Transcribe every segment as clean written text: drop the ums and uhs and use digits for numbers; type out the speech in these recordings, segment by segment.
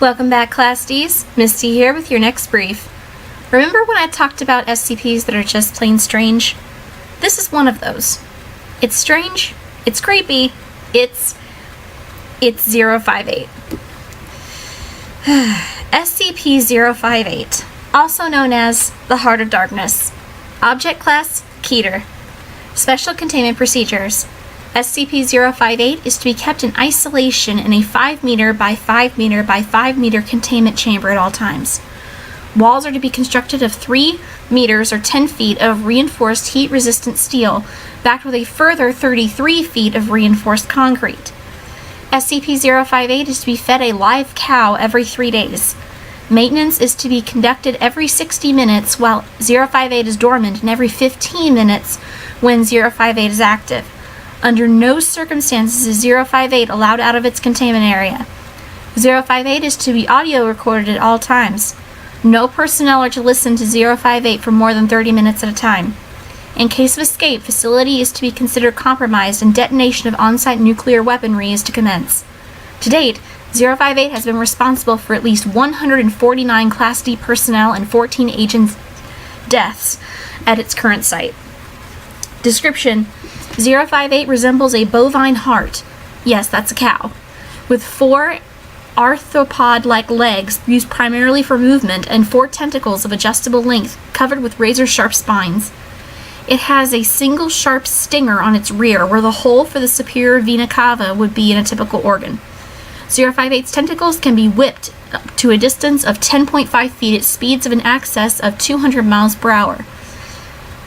Welcome back, Class Ds. Misty here with your next brief. Remember when I talked about SCPs that are just plain strange? This is one of those. It's strange, it's creepy, it's 058. SCP-058, also known as the Heart of Darkness. Object Class, Keter. Special Containment Procedures. SCP-058 is to be kept in isolation in a 5 meter by 5 meter by 5 meter containment chamber at all times. Walls are to be constructed of 3 meters or 10 feet of reinforced heat-resistant steel, backed with a further 33 feet of reinforced concrete. SCP-058 is to be fed a live cow every 3 days. Maintenance is to be conducted every 60 minutes while 058 is dormant, and every 15 minutes when 058 is active. Under no circumstances is 058 allowed out of its containment area. 058 is to be audio recorded at all times. No personnel are to listen to 058 for more than 30 minutes at a time. In case of escape, facility is to be considered compromised and detonation of on-site nuclear weaponry is to commence. To date, 058 has been responsible for at least 149 Class D personnel and 14 agents' deaths at its current site. Description: 058 resembles a bovine heart. Yes, that's a cow. With 4 arthropod-like legs used primarily for movement and 4 tentacles of adjustable length covered with razor-sharp spines. It has a single sharp stinger on its rear where the hole for the superior vena cava would be in a typical organ. 058's tentacles can be whipped up to a distance of 10.5 feet at speeds of an excess of 200 miles per hour.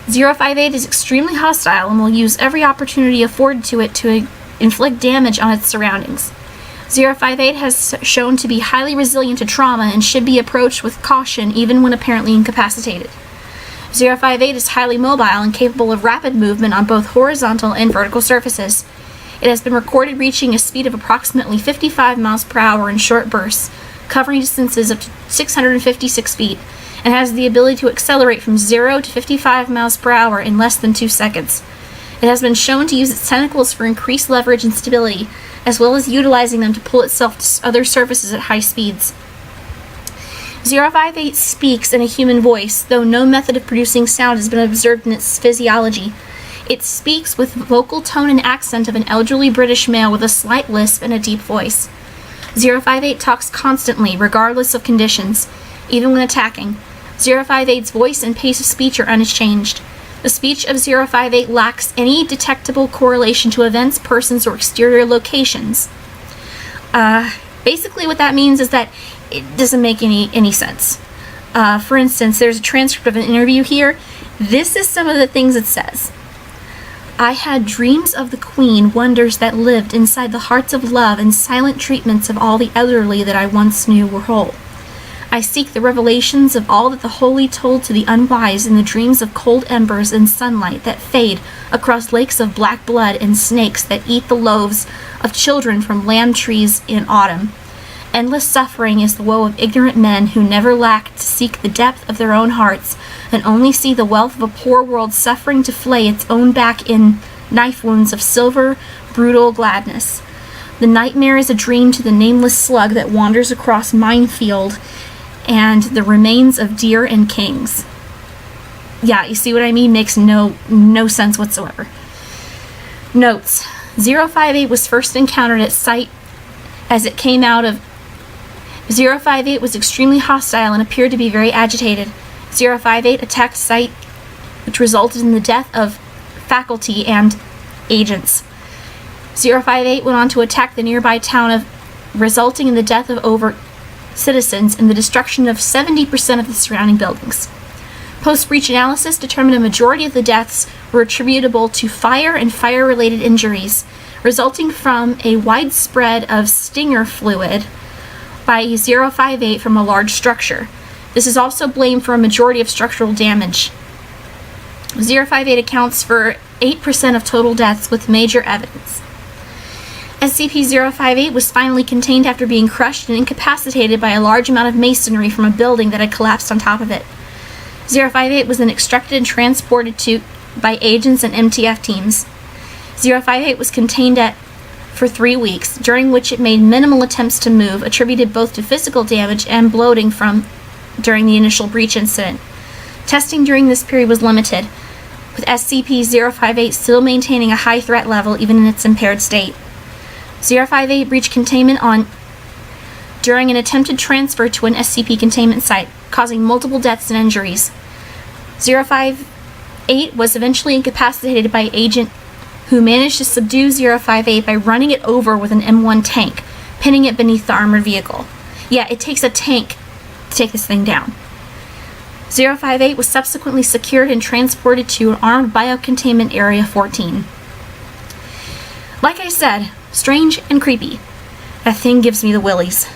058 is extremely hostile and will use every opportunity afforded to it to inflict damage on its surroundings. 058 has shown to be highly resilient to trauma and should be approached with caution even when apparently incapacitated. 058 is highly mobile and capable of rapid movement on both horizontal and vertical surfaces. It has been recorded reaching a speed of approximately 55 miles per hour in short bursts, covering distances up to 656 feet, and has the ability to accelerate from 0 to 55 miles per hour in less than 2 seconds. It has been shown to use its tentacles for increased leverage and stability, as well as utilizing them to pull itself to other surfaces at high speeds. 058 speaks in a human voice, though no method of producing sound has been observed in its physiology. It speaks with vocal tone and accent of an elderly British male with a slight lisp and a deep voice. 058 talks constantly, regardless of conditions, even when attacking. 058's voice and pace of speech are unchanged. The speech of 058 lacks any detectable correlation to events, persons, or exterior locations. Basically what that means is that it doesn't make any sense. For instance, there's a transcript of an interview here. This is some of the things it says. I had dreams of the Queen, wonders that lived inside the hearts of love, and silent treatments of all the elderly that I once knew were whole. I seek the revelations of all that the holy told to the unwise in the dreams of cold embers and sunlight that fade across lakes of black blood and snakes that eat the loaves of children from lamb trees in autumn. Endless suffering is the woe of ignorant men who never lack to seek the depth of their own hearts and only see the wealth of a poor world suffering to flay its own back in knife wounds of silver, brutal gladness. The nightmare is a dream to the nameless slug that wanders across minefield and the remains of deer and kings. Yeah, you see what I mean? Makes no sense whatsoever. Notes: 058 was first encountered at site as it came out of 058 was extremely hostile and appeared to be very agitated. 058 attacked site, which resulted in the death of faculty and agents. 058 went on to attack the nearby town of, resulting in the death of over citizens and the destruction of 70% of the surrounding buildings. Post-breach analysis determined a majority of the deaths were attributable to fire and fire-related injuries, resulting from a widespread of stinger fluid by 058 from a large structure. This is also blamed for a majority of structural damage. 058 accounts for 8% of total deaths with major evidence. SCP-058 was finally contained after being crushed and incapacitated by a large amount of masonry from a building that had collapsed on top of it. 058 was then extracted and transported by agents and MTF teams. 058 was contained at for 3 weeks, during which it made minimal attempts to move, attributed both to physical damage and bloating during the initial breach incident. Testing during this period was limited, with SCP-058 still maintaining a high threat level even in its impaired state. 058 breached containment during an attempted transfer to an SCP containment site, causing multiple deaths and injuries. 058 was eventually incapacitated by Agent who managed to subdue 058 by running it over with an M1 tank, pinning it beneath the armored vehicle. Yeah, it takes a tank to take this thing down. 058 was subsequently secured and transported to an armed biocontainment Area 14. Like I said, strange and creepy. That thing gives me the willies.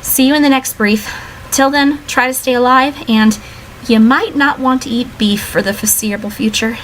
See you in the next brief. Till then, try to stay alive, and you might not want to eat beef for the foreseeable future.